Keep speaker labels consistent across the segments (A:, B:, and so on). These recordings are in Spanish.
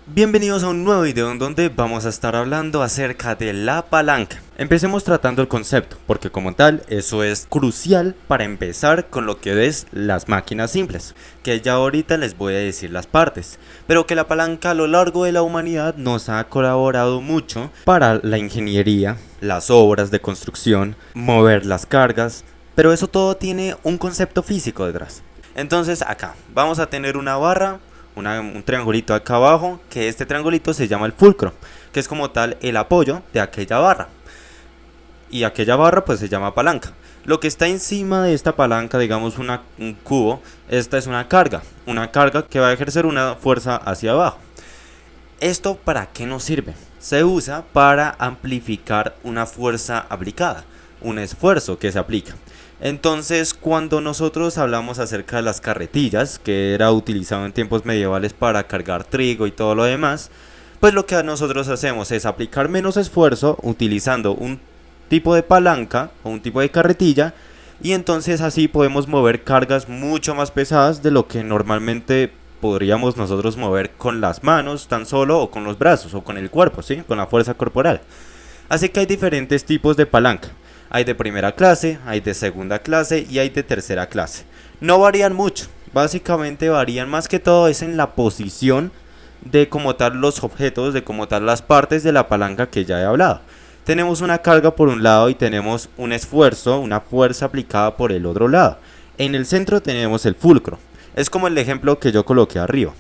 A: Bienvenidos a un nuevo video en donde vamos a estar hablando acerca de la palanca. Empecemos tratando el concepto, porque como tal, eso es crucial para empezar con lo que es las máquinas simples, que ya ahorita les voy a decir las partes, pero que la palanca a lo largo de la humanidad nos ha colaborado mucho para la ingeniería, las obras de construcción, mover las cargas, pero eso todo tiene un concepto físico detrás. Entonces acá vamos a tener una barra, un triangulito acá abajo, que este triangulito se llama el fulcro, que es como tal el apoyo de aquella barra, y aquella barra pues se llama palanca. Lo que está encima de esta palanca, digamos un cubo, esta es una carga que va a ejercer una fuerza hacia abajo. ¿Esto para qué nos sirve? Se usa para amplificar una fuerza aplicada, un esfuerzo que se aplica. Entonces, cuando nosotros hablamos acerca de las carretillas, que era utilizado en tiempos medievales para cargar trigo y todo lo demás, pues lo que nosotros hacemos es aplicar menos esfuerzo utilizando un tipo de palanca o un tipo de carretilla, y entonces así podemos mover cargas mucho más pesadas de lo que normalmente podríamos nosotros mover con las manos tan solo, o con los brazos, o con el cuerpo, ¿sí? Con la fuerza corporal. Así que hay diferentes tipos de palanca. Hay de primera clase, hay de segunda clase y hay de tercera clase. No varían mucho, básicamente varían más que todo es en la posición de como tal los objetos, de como tal las partes de la palanca que ya he hablado. Tenemos una carga por un lado y tenemos un esfuerzo, una fuerza aplicada por el otro lado. En el centro tenemos el fulcro, es como el ejemplo que yo coloqué arriba.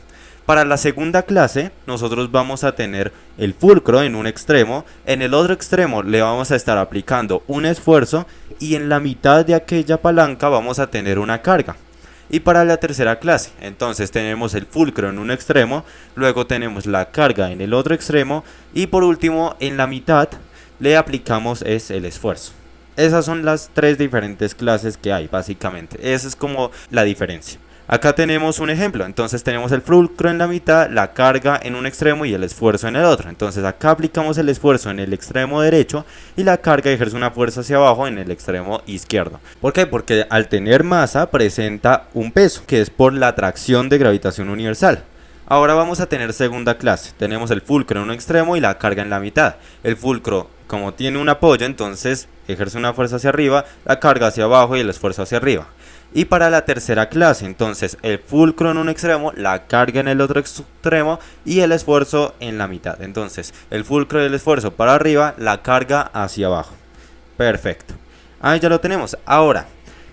A: Para la segunda clase, nosotros vamos a tener el fulcro en un extremo, en el otro extremo le vamos a estar aplicando un esfuerzo y en la mitad de aquella palanca vamos a tener una carga. Y para la tercera clase, entonces tenemos el fulcro en un extremo, luego tenemos la carga en el otro extremo y por último en la mitad le aplicamos el esfuerzo. Esas son las tres diferentes clases que hay básicamente, esa es como la diferencia. Acá tenemos un ejemplo, entonces tenemos el fulcro en la mitad, la carga en un extremo y el esfuerzo en el otro. Entonces acá aplicamos el esfuerzo en el extremo derecho y la carga ejerce una fuerza hacia abajo en el extremo izquierdo. ¿Por qué? Porque al tener masa presenta un peso, que es por la atracción de gravitación universal. Ahora vamos a tener segunda clase, tenemos el fulcro en un extremo y la carga en la mitad. El fulcro, como tiene un apoyo, entonces ejerce una fuerza hacia arriba, la carga hacia abajo y el esfuerzo hacia arriba. Y para la tercera clase, entonces el fulcro en un extremo, la carga en el otro extremo y el esfuerzo en la mitad. Entonces el fulcro y el esfuerzo para arriba, la carga hacia abajo. Perfecto. Ahí ya lo tenemos. Ahora,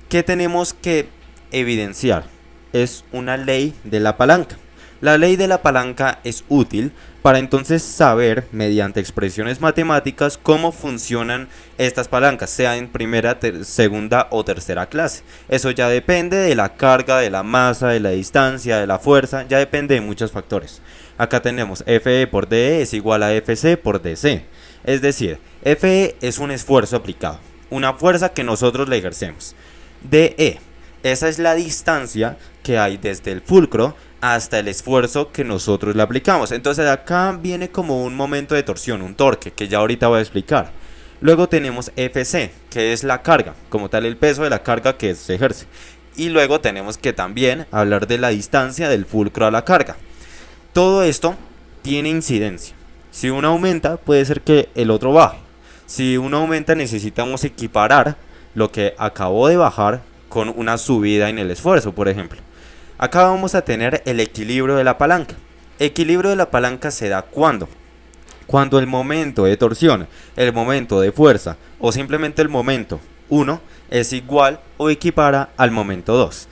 A: ¿qué tenemos que evidenciar? Es una ley de la palanca. La ley de la palanca es útil para entonces saber mediante expresiones matemáticas cómo funcionan estas palancas, sea en primera, segunda o tercera clase. Eso ya depende de la carga, de la masa, de la distancia, de la fuerza, ya depende de muchos factores. Acá tenemos Fe por DE es igual a Fc por DC, es decir, Fe es un esfuerzo aplicado, una fuerza que nosotros le ejercemos. DE, esa es la distancia que hay desde el fulcro hasta el esfuerzo que nosotros le aplicamos. Entonces acá viene como un momento de torsión, un torque, que ya ahorita voy a explicar. Luego tenemos Fc, que es la carga, como tal el peso de la carga que se ejerce. Y luego tenemos que también hablar de la distancia del fulcro a la carga. Todo esto tiene incidencia. Si uno aumenta, puede ser que el otro baje. Si uno aumenta, necesitamos equiparar lo que acabó de bajar con una subida en el esfuerzo, por ejemplo. Acá vamos a tener el equilibrio de la palanca. Equilibrio de la palanca se da cuando el momento de torsión, el momento de fuerza o simplemente el momento 1 es igual o equipara al momento 2.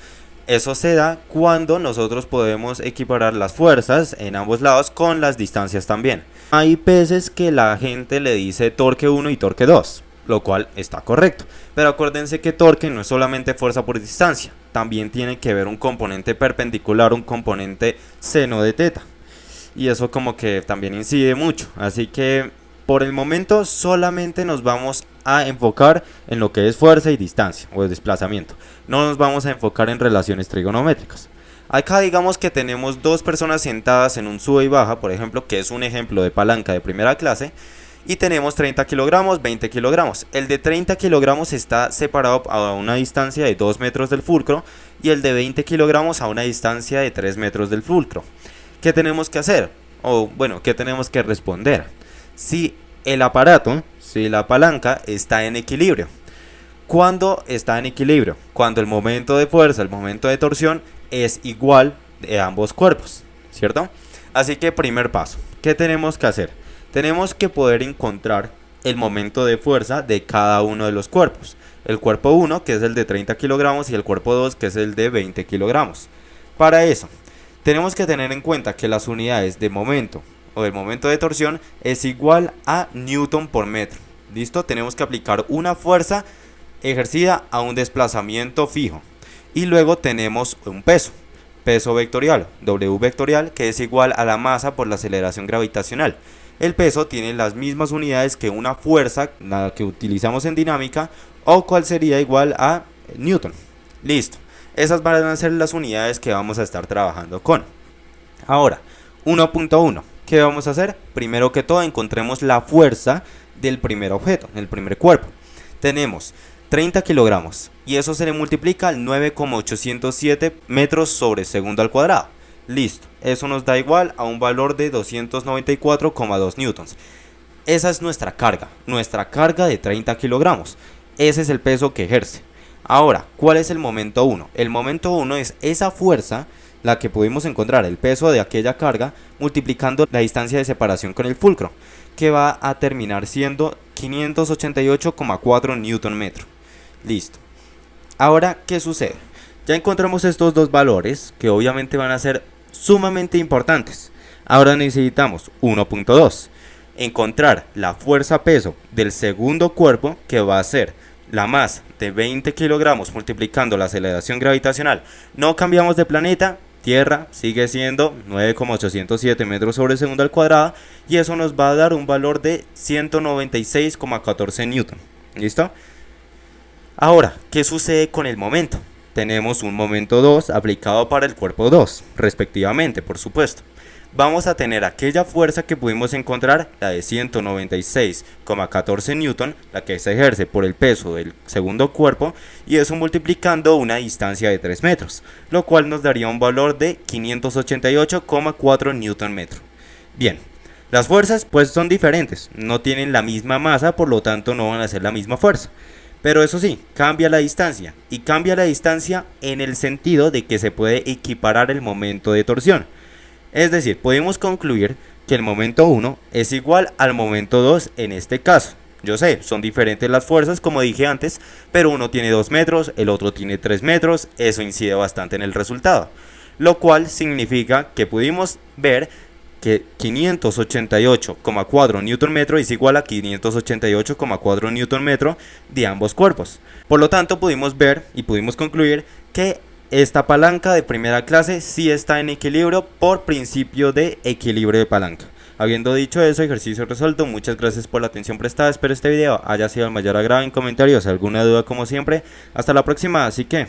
A: Eso se da cuando nosotros podemos equiparar las fuerzas en ambos lados con las distancias también. Hay veces que la gente le dice torque 1 y torque 2. Lo cual está correcto, pero acuérdense que torque no es solamente fuerza por distancia, también tiene que ver un componente perpendicular, un componente seno de teta, y eso como que también incide mucho, así que por el momento solamente nos vamos a enfocar en lo que es fuerza y distancia o desplazamiento, no nos vamos a enfocar en relaciones trigonométricas. Acá digamos que tenemos dos personas sentadas en un sube y baja, por ejemplo, que es un ejemplo de palanca de primera clase, y tenemos 30 kilogramos, 20 kilogramos. El de 30 kilogramos está separado a una distancia de 2 metros del fulcro y el de 20 kilogramos a una distancia de 3 metros del fulcro. ¿Qué tenemos que hacer? o bueno, ¿qué tenemos que responder? Si el aparato, si la palanca está en equilibrio. ¿Cuándo está en equilibrio? Cuando el momento de fuerza, el momento de torsión es igual de ambos cuerpos, ¿cierto? Así que primer paso, ¿qué tenemos que hacer? Tenemos que poder encontrar el momento de fuerza de cada uno de los cuerpos. El cuerpo 1, que es el de 30 kilogramos, y el cuerpo 2, que es el de 20 kilogramos. Para eso, tenemos que tener en cuenta que las unidades de momento o del momento de torsión es igual a Newton por metro. ¿Listo? Tenemos que aplicar una fuerza ejercida a un desplazamiento fijo. Y luego tenemos un peso vectorial, W vectorial, que es igual a la masa por la aceleración gravitacional. El peso tiene las mismas unidades que una fuerza, la que utilizamos en dinámica, o cual sería igual a Newton. Listo. Esas van a ser las unidades que vamos a estar trabajando con. Ahora, 1.1. ¿Qué vamos a hacer? Primero que todo, encontremos la fuerza del primer objeto, del primer cuerpo. Tenemos 30 kilogramos y eso se le multiplica al 9,807 metros sobre segundo al cuadrado. Listo, eso nos da igual a un valor de 294,2 newtons. Esa es nuestra carga de 30 kilogramos. Ese es el peso que ejerce. Ahora, ¿cuál es el momento 1? El momento 1 es esa fuerza, la que pudimos encontrar, el peso de aquella carga, multiplicando la distancia de separación con el fulcro, que va a terminar siendo 588,4 newton metro. Listo. Ahora, ¿qué sucede? Ya encontramos estos dos valores, que obviamente van a ser sumamente importantes. Ahora necesitamos 1.2. Encontrar la fuerza peso del segundo cuerpo, que va a ser la masa de 20 kilogramos multiplicando la aceleración gravitacional. No cambiamos de planeta, Tierra sigue siendo 9,807 metros sobre segundo al cuadrado, y eso nos va a dar un valor de 196,14 newton. ¿Listo? Ahora, ¿qué sucede con el momento? Tenemos un momento 2 aplicado para el cuerpo 2, respectivamente, por supuesto. Vamos a tener aquella fuerza que pudimos encontrar, la de 196,14 newton, la que se ejerce por el peso del segundo cuerpo, y eso multiplicando una distancia de 3 metros, lo cual nos daría un valor de 588,4 newton metro. Bien, las fuerzas pues son diferentes, no tienen la misma masa, por lo tanto no van a ser la misma fuerza. Pero eso sí, cambia la distancia, y cambia la distancia en el sentido de que se puede equiparar el momento de torsión. Es decir, podemos concluir que el momento 1 es igual al momento 2 en este caso. Yo sé, son diferentes las fuerzas como dije antes, pero uno tiene 2 metros, el otro tiene 3 metros, eso incide bastante en el resultado. Lo cual significa que pudimos ver que 588,4 newton metro es igual a 588,4 newton metro de ambos cuerpos. Por lo tanto, pudimos ver y pudimos concluir que esta palanca de primera clase sí está en equilibrio por principio de equilibrio de palanca. Habiendo dicho eso, ejercicio resuelto. Muchas gracias por la atención prestada. Espero este video haya sido el mayor agrado. En comentarios alguna duda como siempre. Hasta la próxima, así que...